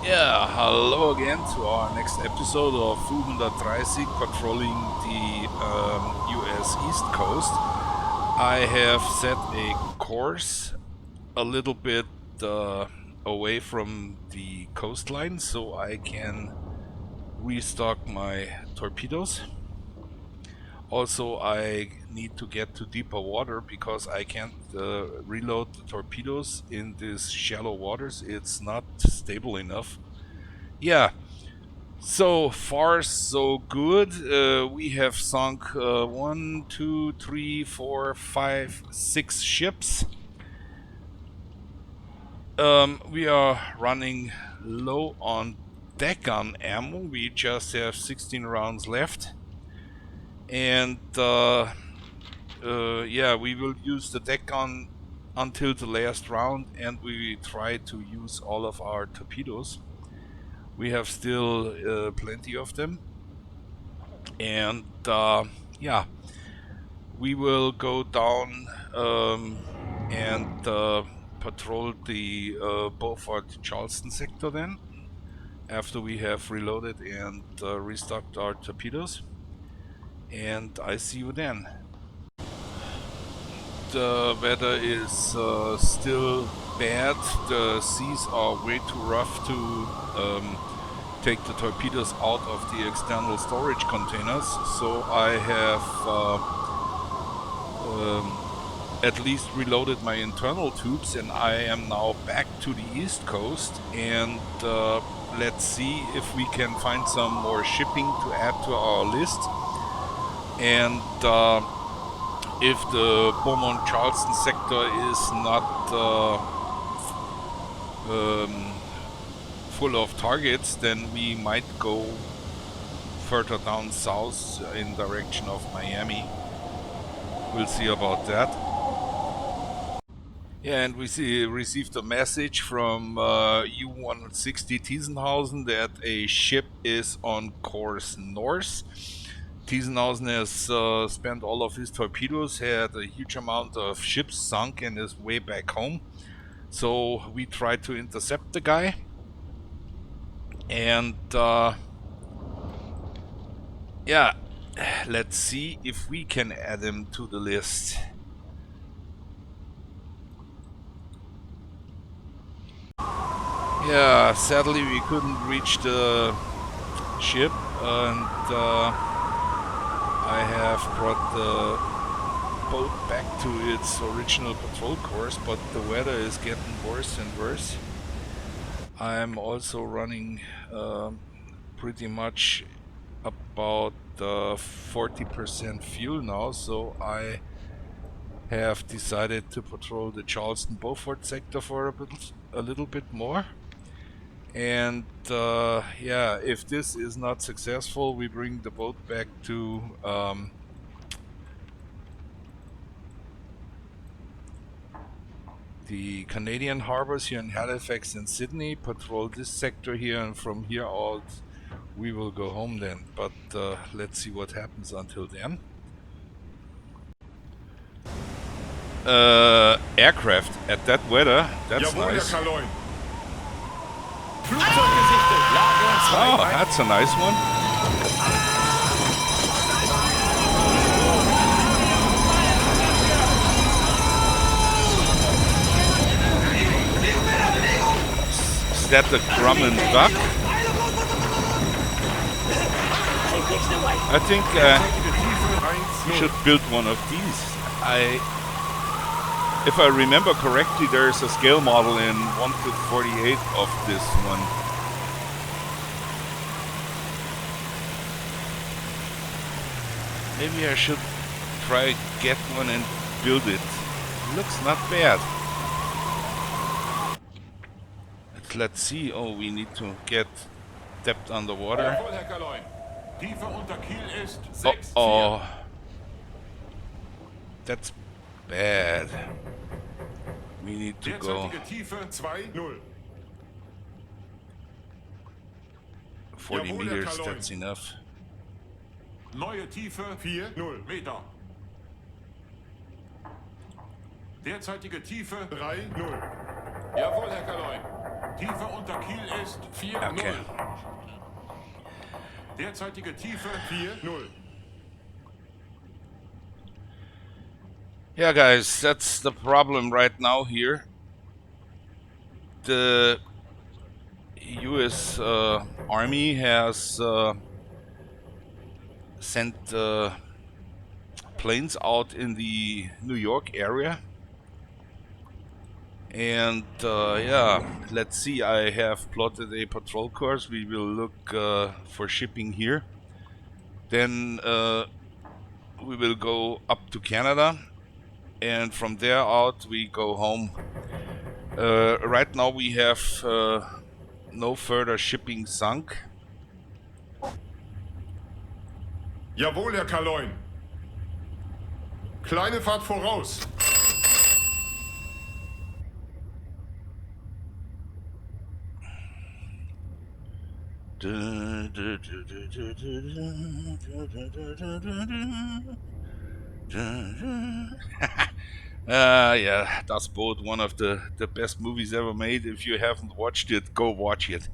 Yeah, hello again to our next episode of U-130 patrolling the US East Coast. I have set a course a little bit away from the coastline so I can restock my torpedoes. Also, I need to get to deeper water because I can't reload the torpedoes in these shallow waters. It's not stable enough. Yeah, so far so good. We have sunk 1, 2, 3, 4, 5, 6 ships. We are running low on deck gun ammo. We just have 16 rounds left. And yeah, we will use the deck gun until the last round, and we try to use all of our torpedoes. We have still plenty of them, and yeah, we will go down and patrol the Beaufort Charleston sector then, after we have reloaded and restocked our torpedoes. And I see you then. The weather is still bad. The seas are way too rough to take the torpedoes out of the external storage containers, so I have at least reloaded my internal tubes, and I am now back to the East Coast, and let's see if we can find some more shipping to add to our list. And if the Beaumont Charleston sector is not full of targets, then we might go further down south in direction of Miami. We'll see about that. Yeah, and we received a message from U-160 Tiesenhausen that a ship is on course north. Tiesenhausen has spent all of his torpedoes, had a huge amount of ships sunk, and is way back home. So we tried to intercept the guy, and yeah, let's see if we can add him to the list. Yeah, sadly we couldn't reach the ship, and I have brought the boat back to its original patrol course, but the weather is getting worse and worse. I'm also running pretty much about 40% fuel now, so I have decided to patrol the Charleston Beaufort sector for a little bit more. And yeah, if this is not successful, we bring the boat back to the Canadian harbors here in Halifax and Sydney, patrol this sector here, and from here out we will go home then. But let's see what happens until then. Aircraft at that weather, that's nice. Oh, that's a nice one. Is that the Grumman duck? I think we should build one of these. If I remember correctly, there is a scale model in 1/48 of this one. Maybe I should try get one and build it. Looks not bad. Let's see. Oh, we need to get depth underwater. Oh, that's bad. We need to go 40 meters, that's enough. Neue Tiefe 4,0 Meter. Derzeitige Tiefe 3,0. Jawohl, Herr Kaloin. Tiefe unter Kiel ist 4,0. Okay. Derzeitige Tiefe 4,0. Yeah, guys, that's the problem right now here. The U.S. Army has sent planes out in the New York area. And yeah, let's see, I have plotted a patrol course. We will look for shipping here. Then we will go up to Canada, and from there out we go home. Right now we have no further shipping sunk. Jawohl, Herr Kaloin. Kleine Fahrt voraus. Yeah, Das Boot, one of the best movies ever made. If you haven't watched it, go watch it.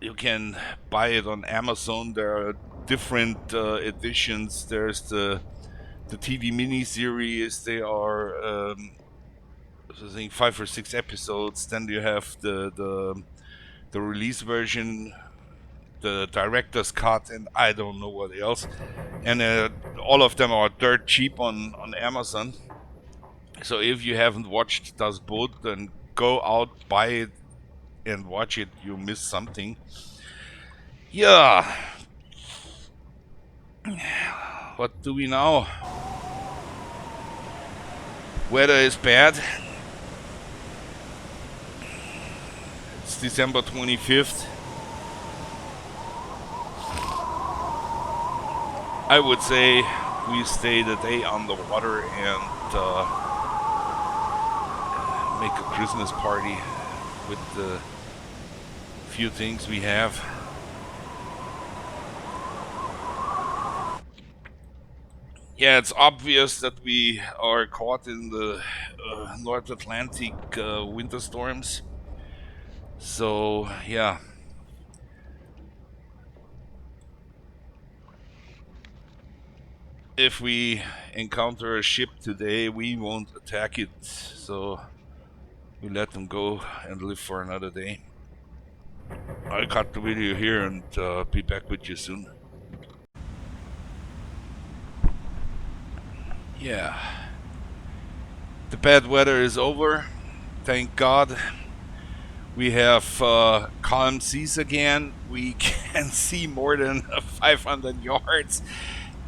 You can buy it on Amazon. There are different editions. There's the TV miniseries. They are I think 5 or 6 episodes. Then you have the release version, the director's cut, and I don't know what else. And all of them are dirt cheap on Amazon. So if you haven't watched Das Boot, then go out, buy it, and watch it. You miss something. Yeah. What do we now? Weather is bad. It's December 25th. I would say we stay the day on the water and make a Christmas party with the few things we have. Yeah, it's obvious that we are caught in the North Atlantic winter storms. So, yeah. If we encounter a ship today, we won't attack it. So, we let them go and live for another day. I'll cut the video here and be back with you soon. Yeah. The bad weather is over. Thank God. We have calm seas again. We can see more than 500 yards.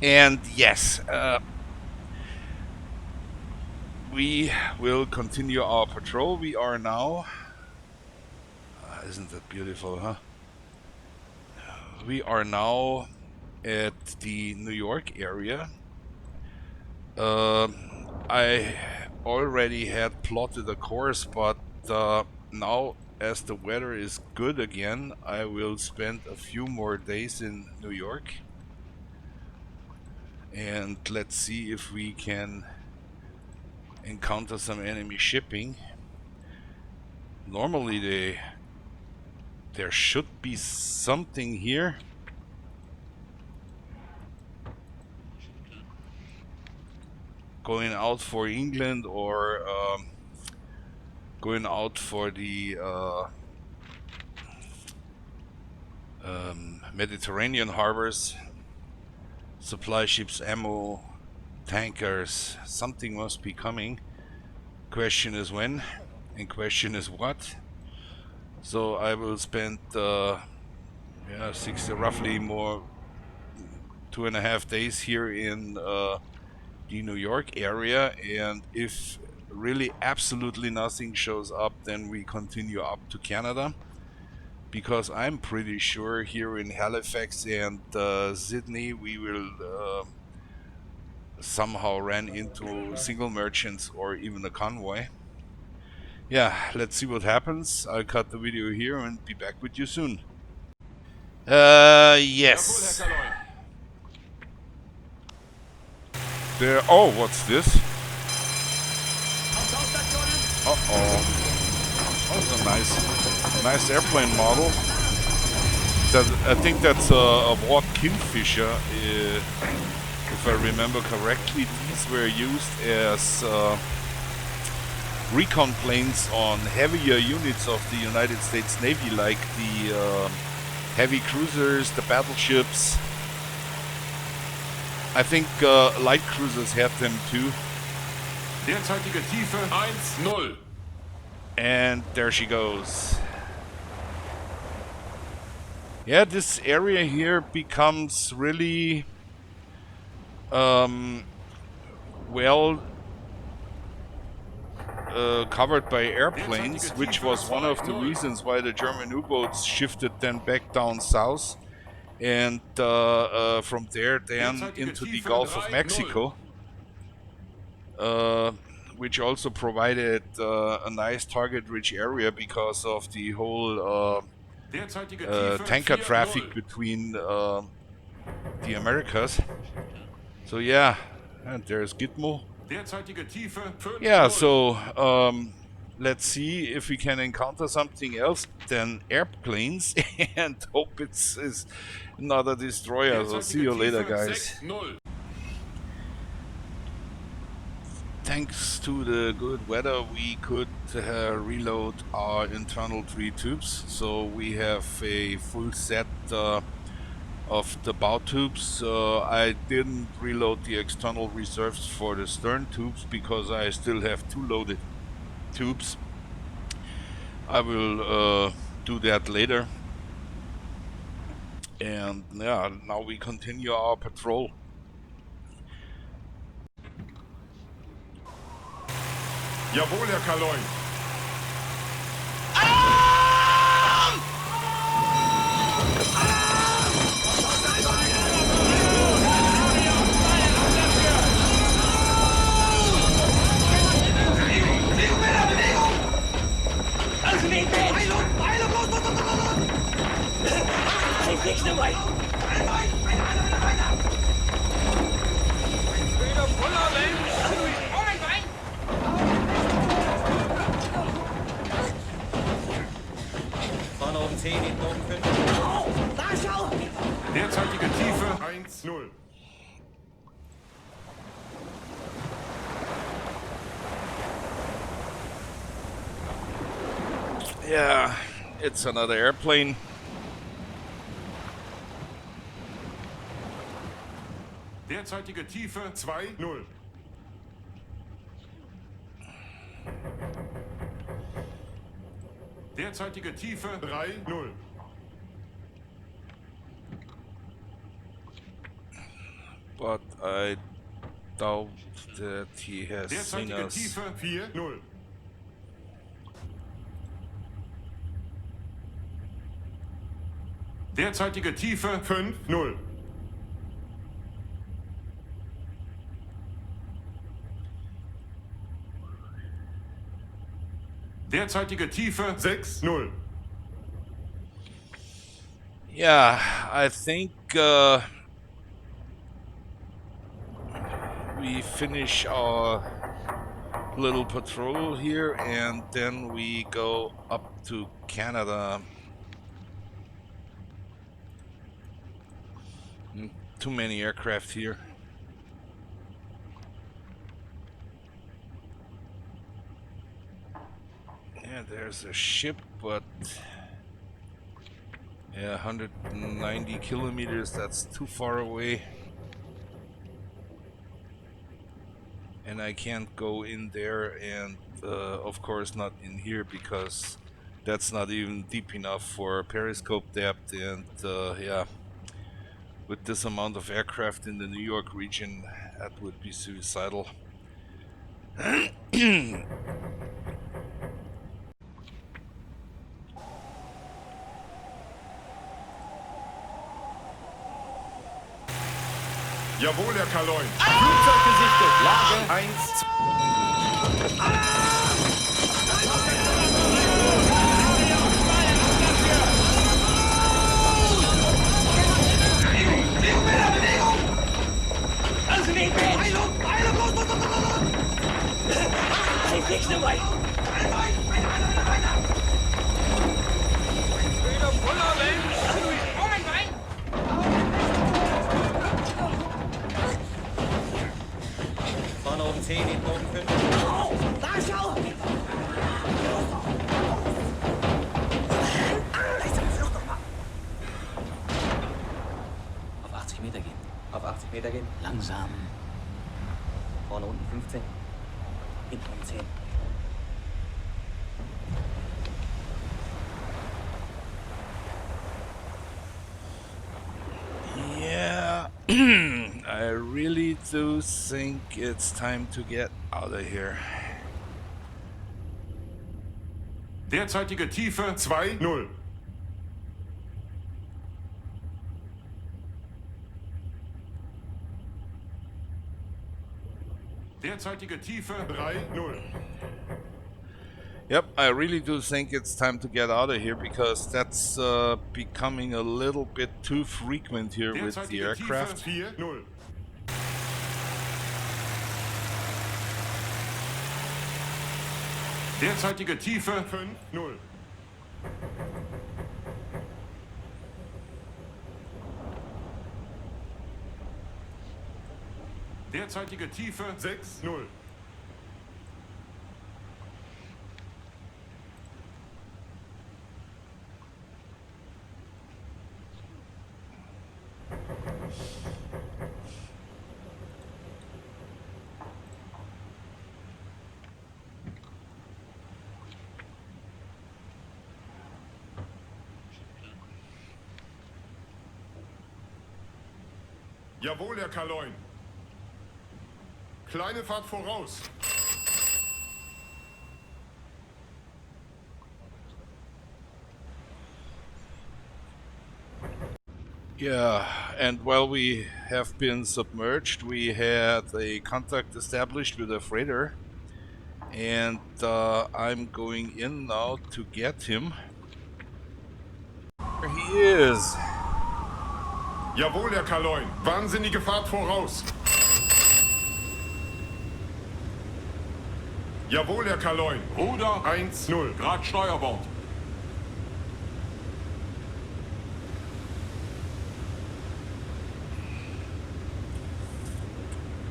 And yes, we will continue our patrol. We are now... isn't that beautiful, huh? We are now at the New York area. I already had plotted a course, but now as the weather is good again, I will spend a few more days in New York. And let's see if we can encounter some enemy shipping. Normally there should be something here. Going out for England or going out for the Mediterranean harbors. Supply ships, ammo, tankers, something must be coming. Question is when, and question is what. So I will spend roughly more 2.5 days here in the New York area, and if really absolutely nothing shows up, then we continue up to Canada, because I'm pretty sure here in Halifax and Sydney we will somehow run into single merchants or even a convoy. Yeah, let's see what happens. I'll cut the video here and be back with you soon. Yes. There. Oh, what's this? Also nice airplane model. I think that's a Ward Kingfisher, if I remember correctly. These were used as recon planes on heavier units of the United States Navy, like the heavy cruisers, the battleships. I think light cruisers had them too. Derzeitige Tiefe 1-0. And there she goes. Yeah, this area here becomes really well covered by airplanes, which was one of the reasons why the German U-boats shifted then back down south, and from there then into the Gulf of Mexico, which also provided a nice target-rich area because of the whole tanker traffic between the Americas. So yeah, and there's Gitmo. Yeah, so let's see if we can encounter something else than airplanes and hope it's not a destroyer. So see you later, guys. Thanks to the good weather, we could reload our internal 3 tubes. So we have a full set of the bow tubes. I didn't reload the external reserves for the stern tubes because I still have 2 loaded tubes. I will do that later. And yeah, now we continue our patrol. Jawohl, Herr Kaloin. Derzeitige Tiefe 1-0. Yeah, it's another airplane. Derzeitige Tiefe 2-0. Derzeitige Tiefe 3-0. But I doubt that he has seen Derzeitige us. Tiefe 4-0. Derzeitige Tiefe 5-0. Derzeitige Tiefe 6-0. Yeah, I think we finish our little patrol here and then we go up to Canada. Too many aircraft here. Yeah, there's a ship, but yeah, 190 kilometers, that's too far away. And I can't go in there, and of course not in here because that's not even deep enough for periscope depth. And yeah, with this amount of aircraft in the New York region, that would be suicidal. Jawohl, Herr Kaloin. Flugzeug gesichtet. Lage 1. fix dabei! Wieder voller Mensch! Moment rein! Vorne oben 10, hinten oben 5. Da schau! Auf 80 Meter gehen. Auf 80 Meter gehen. Langsam. Vorne unten 15. Hinten oben 10. Yeah, I really do think it's time to get out of here. Derzeitige Tiefe 2-0. Derzeitige Tiefe 3-0. Yep, I really do think it's time to get out of here because that's becoming a little bit too frequent here with the Derzeitige aircraft. Tiefe 4-0. Derzeitige Tiefe 5-0. Derzeitige Tiefe 6-0. Jawohl, Herr Kaloin. Kleine Fahrt voraus. Yeah, and while we have been submerged, we had a contact established with a freighter, and I'm going in now to get him. There he is. Jawohl, Herr Kaloin. Wahnsinnige Fahrt voraus. Jawohl, Herr Kaloin. Ruder 1-0. Grad Steuerbord.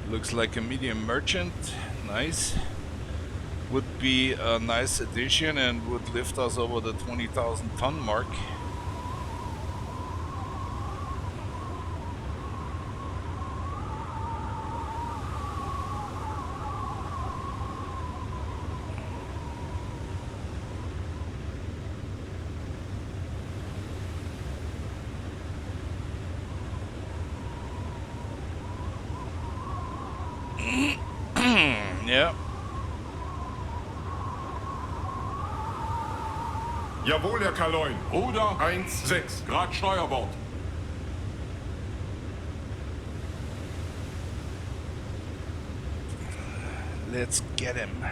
Looks like a medium merchant. Nice. Would be a nice addition and would lift us over the 20,000 ton mark. Yeah. Jawohl, Herr Kaloin. Ruder 1-6. Grad Steuerbord. Let's get him.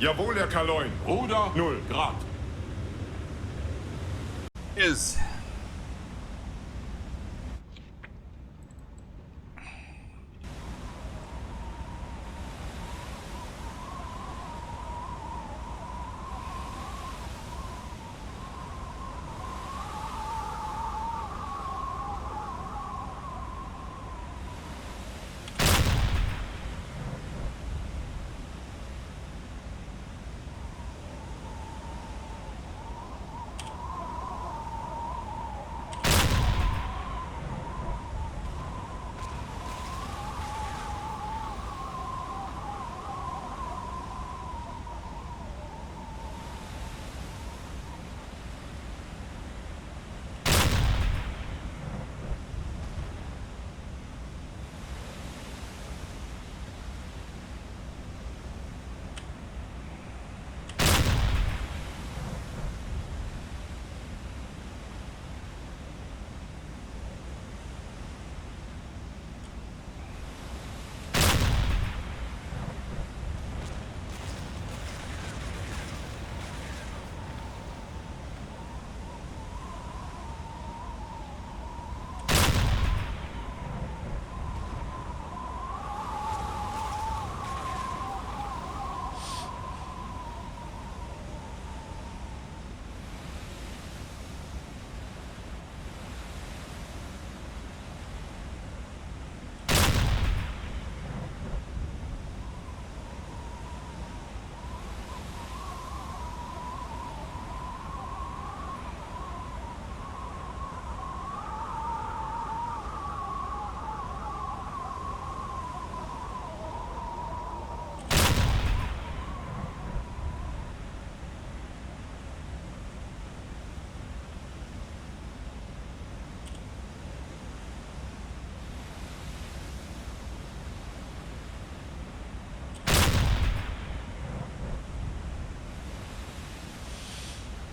Jawohl, Herr Kaloin. Ruder 0 Grad. Is.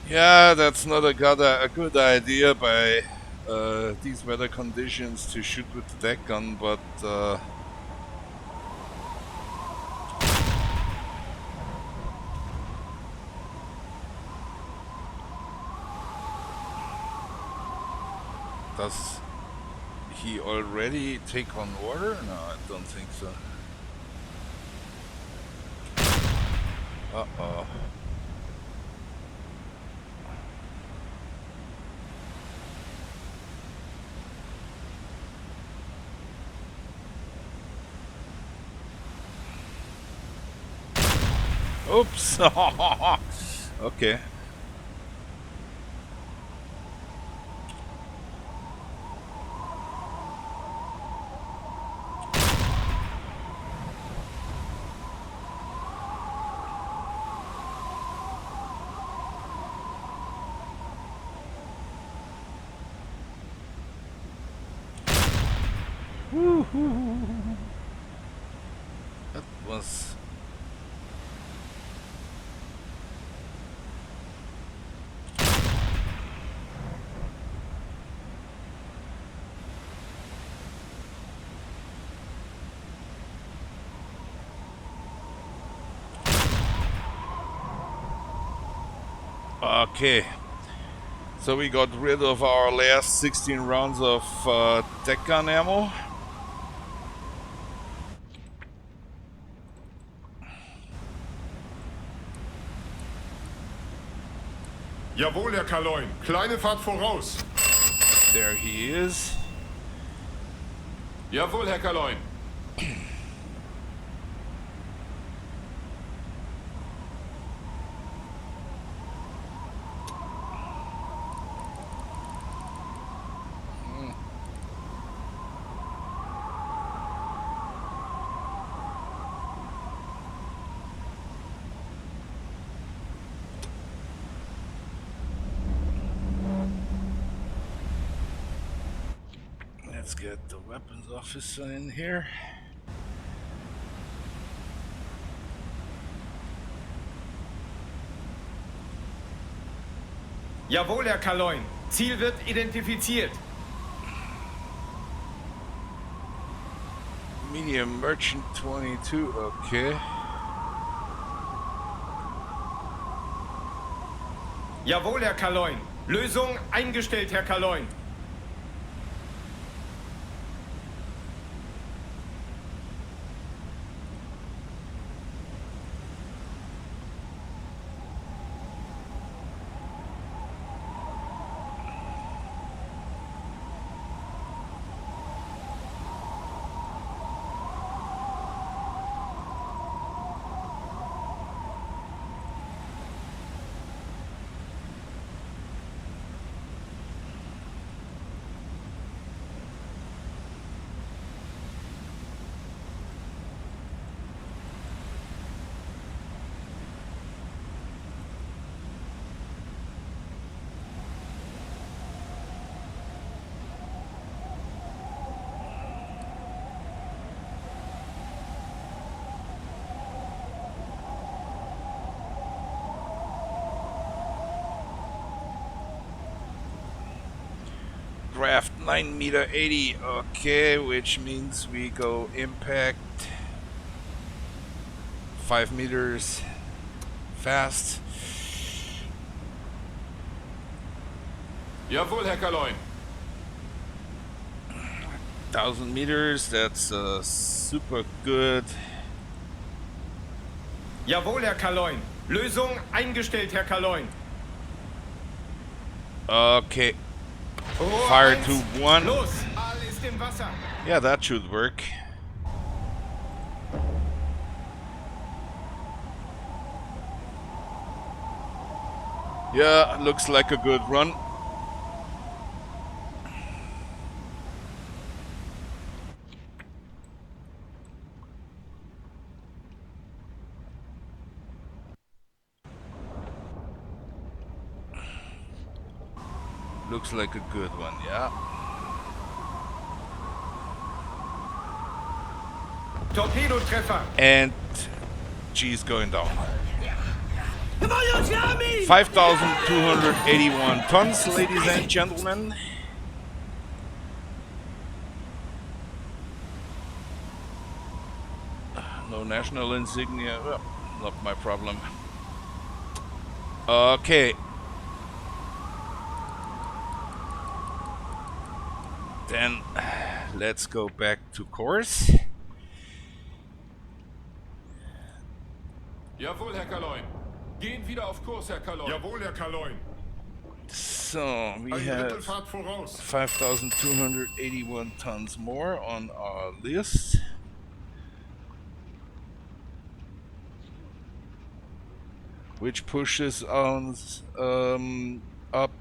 Yeah, that's not a good idea by these weather conditions to shoot with the deck gun, but does he already take on water? No, I don't think so. Uh-oh. Oops. Okay. That was... Okay. So we got rid of our last 16 rounds of deck gun ammo. Jawohl, Herr Kaloin. Kleine Fahrt voraus. There he is. Jawohl, Herr Kaloin. Let's get the weapons officer in here. Jawohl, Herr Kaloin. Ziel wird identifiziert. Medium Merchant 22, okay. Jawohl, Herr Kaloin. Lösung eingestellt, Herr Kaloin. Draft 9 meter 80, okay, which means we go impact 5 meters fast. Jawohl, Herr Kaloin. 1000 meters, that's super good. Jawohl, Herr Kaloin. Lösung eingestellt, Herr Kaloin. Okay, Rohr fire 1. to 1. Los, Aal ist im Wasser. Yeah, that should work. Yeah, looks like a good run. Looks like a good one, yeah. Torpedotreffer. And G's going down. 5,281 tons, ladies and gentlemen. No national insignia, well, not my problem. Okay. Then let's go back to course. Jawohl, Herr Kaloin. Gehen wieder auf Kurs, Herr Kaloin. Jawohl, Herr Kaloin. So we have 5,281 tons more on our list. Which pushes us up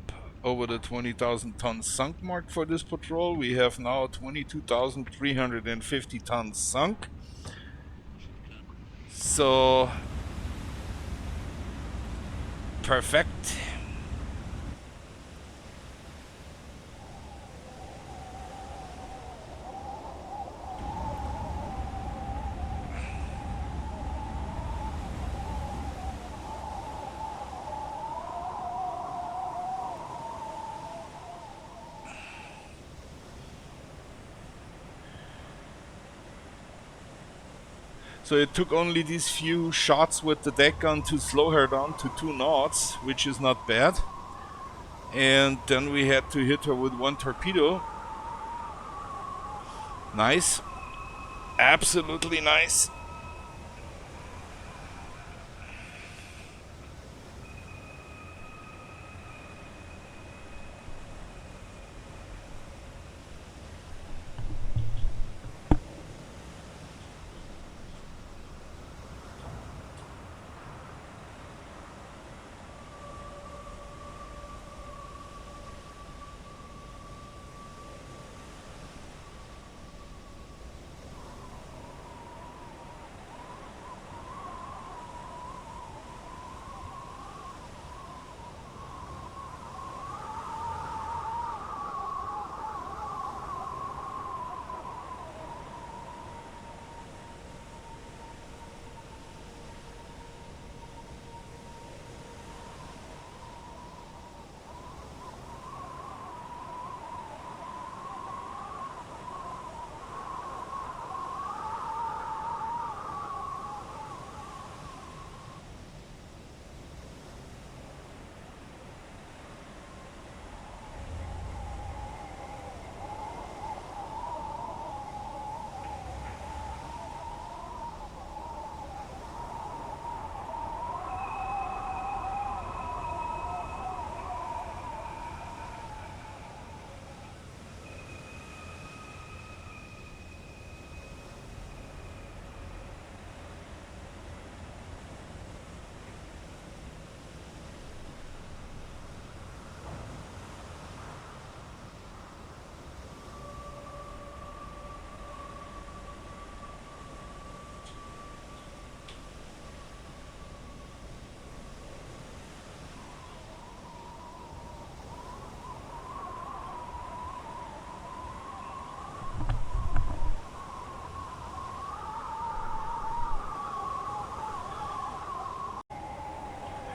over the 20,000 ton sunk mark for this patrol. We have now 22,350 tons sunk. So perfect. So it took only these few shots with the deck gun to slow her down to 2 knots, which is not bad. And then we had to hit her with 1 torpedo. Nice. Absolutely nice.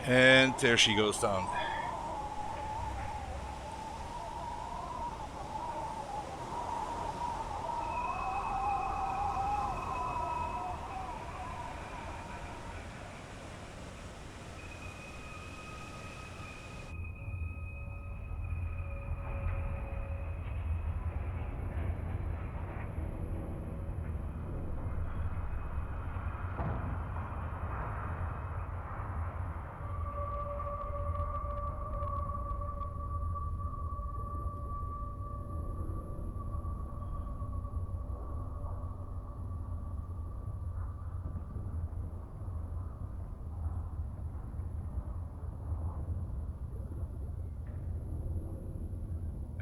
And there she goes down.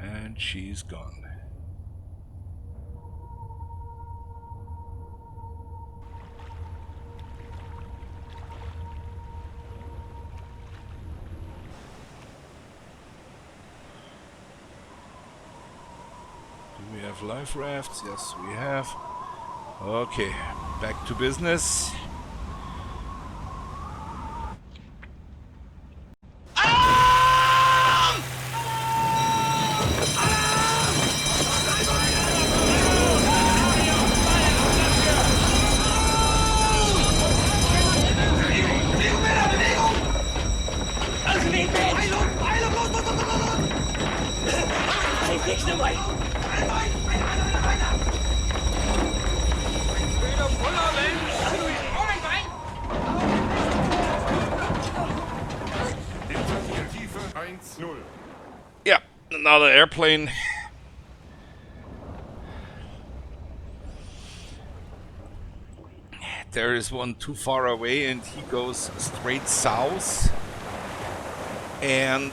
And she's gone. Do we have life rafts? Yes, we have. Okay, back to business. Derzeitige Tiefe 1-0. Yeah, another airplane. There is one too far away and he goes straight south and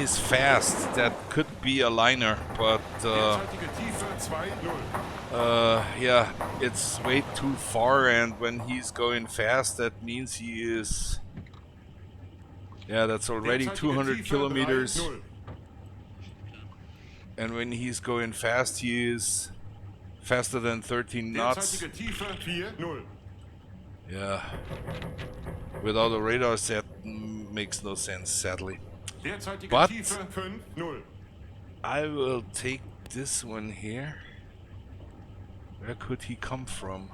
is fast. That could be a liner, but Derzeitige Tiefe 2-0. yeah, it's way too far, and when he's going fast, that means he is... Yeah, that's already Derzeitige 200 Tiefe kilometers. 3-0. And when he's going fast, he is faster than 13 knots. Derzeitige Tiefe 4-0. Yeah. Without a radar set, makes no sense, sadly. Derzeitige But Tiefe 5-0. I will take this one here. Where could he come from?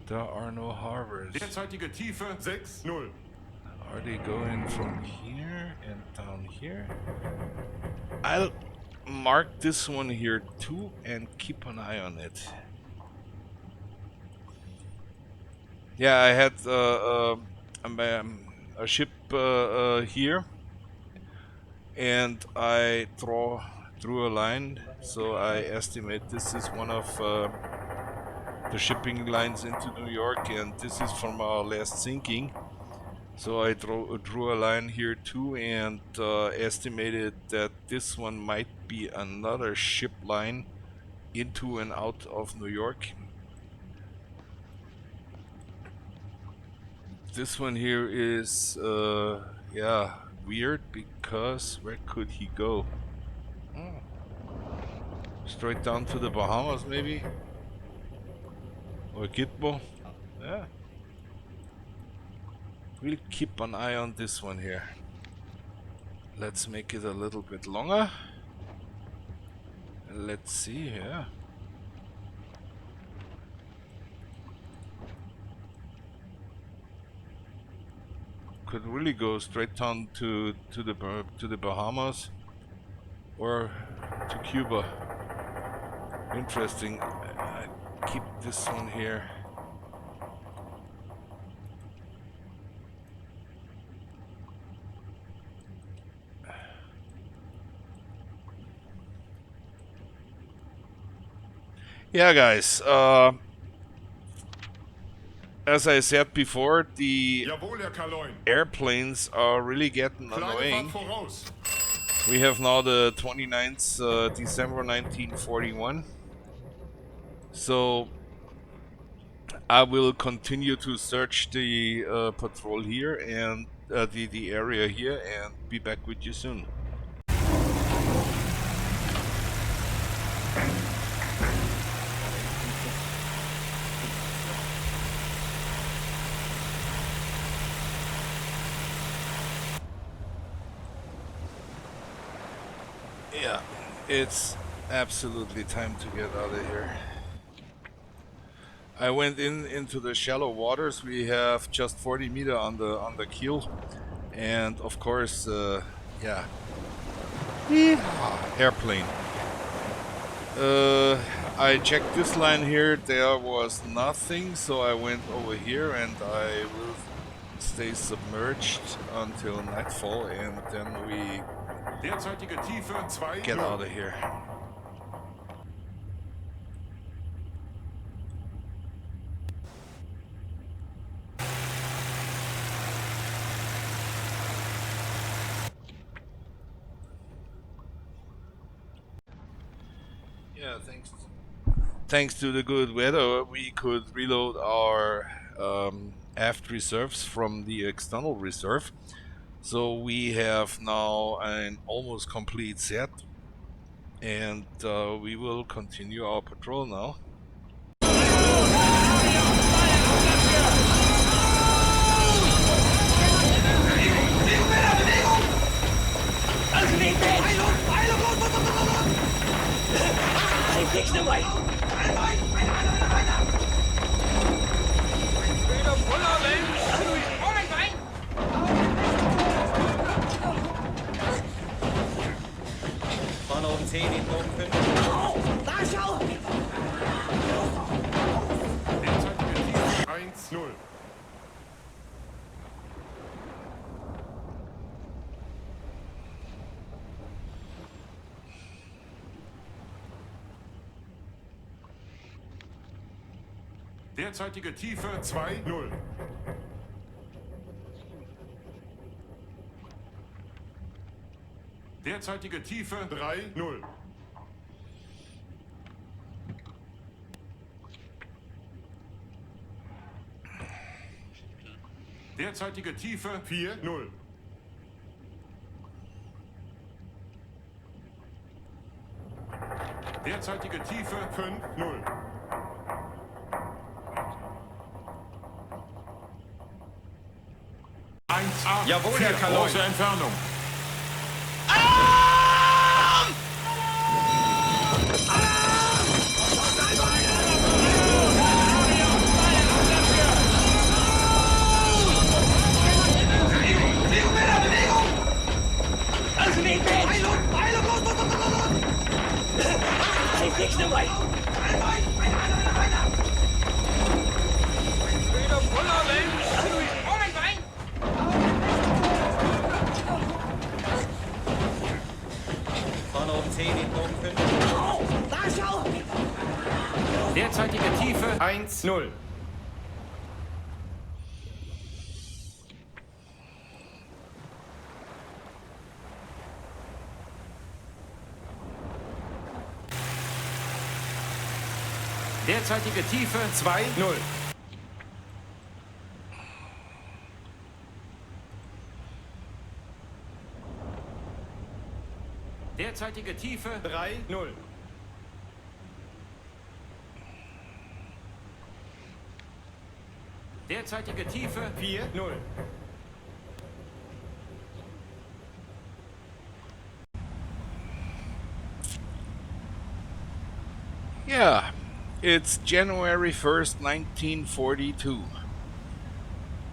There are no harbors. Derzeitige Tiefe 6-0. Are they going from here and down here? I'll mark this one here too and keep an eye on it. Yeah, I had a ship here, and I drew a line, so I estimate this is one of the shipping lines into New York, and this is from our last sinking. So I drew a line here too, and estimated that this one might be another ship line into and out of New York. This one here is yeah, weird, because where could he go? Straight down to the Bahamas, maybe? Or Gitmo? Yeah. We'll keep an eye on this one here. Let's make it a little bit longer. Let's see here. Could really go straight down to the Bahamas or to Cuba. Interesting. I keep this one here. Yeah, guys. As I said before, the Jawohl, Herr Kaloin. airplanes are really getting Kleine annoying. Fahrt voraus. We have now the 29th December 1941. So I will continue to search the patrol here and the area here, and be back with you soon. Yeah, it's absolutely time to get out of here. I went into the shallow waters. We have just 40 meter on the keel, and of course, yeah, airplane. I checked this line here. There was nothing, so I went over here, and I will stay submerged until nightfall, and then we Derzeitige Tiefe 2-0. get out of here. Yeah, thanks to the good weather, we could reload our aft reserves from the external reserve. So we have now an almost complete set, and we will continue our patrol now. Vorne oben 10 in Bogen 5. Da schau! Derzeitige Tiefe 1-0. Derzeitige Tiefe 2-0. Derzeitige Tiefe 3-0. Derzeitige Tiefe 4-0. Derzeitige Tiefe 5-0. Jawohl, Herr Kaloi. Große Entfernung. Vorne um 10 in Bogen 5. Da schau! Derzeitige Tiefe 1-0. Derzeitige Tiefe 2-0. Derzeitige Tiefe 3-0. Derzeitige Tiefe 4-0. Yeah, it's January 1st, 1942.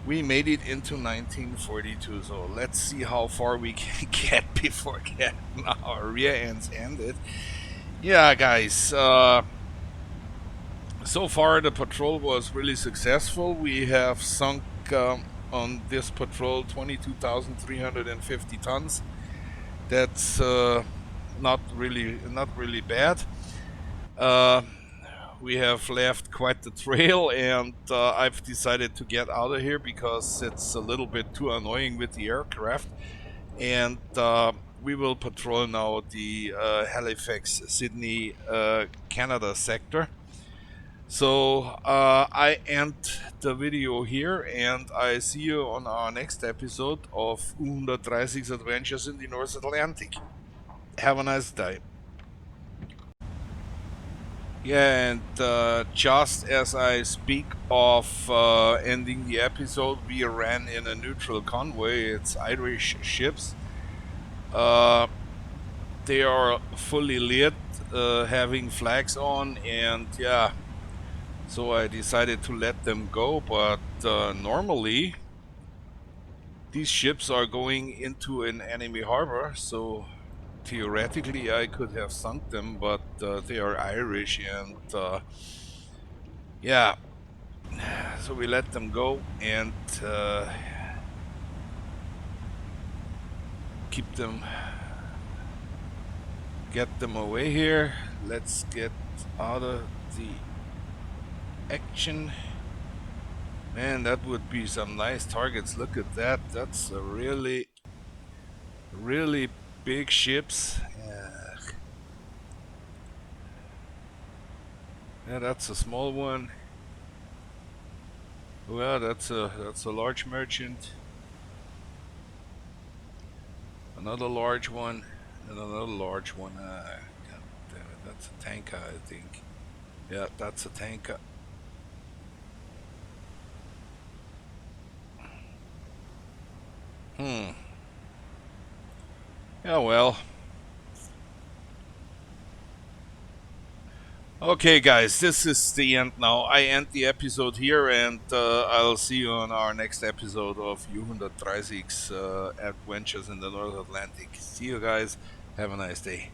We made it into 1942, so let's see how far we can get before getting our rear ends ended. Yeah, guys, so far the patrol was really successful. We have sunk on this patrol 22,350 tons. That's not really bad. We have left quite the trail, and I've decided to get out of here because it's a little bit too annoying with the aircraft. And we will patrol now the Halifax, Sydney, Canada sector. So I end the video here, and I see you on our next episode of U-130's Adventures in the North Atlantic. Have a nice day. Yeah, and just as I speak of ending the episode, we ran in a neutral convoy. It's Irish ships. They are fully lit, having flags on, and yeah, so I decided to let them go. But normally, these ships are going into an enemy harbor, so theoretically I could have sunk them, but they are Irish, and yeah, so we let them go and keep them, get them away here. Let's get out of the action. Man, that would be some nice targets. Look at that. That's a really big ships. Yeah, that's a small one. Well, that's a large merchant. Another large one, and another large one. God damn it, that's a tanker, I think. Yeah, that's a tanker. Yeah, well. Okay, guys, this is the end now. I end the episode here, and I'll see you on our next episode of U-130's Adventures in the North Atlantic. See you guys. Have a nice day.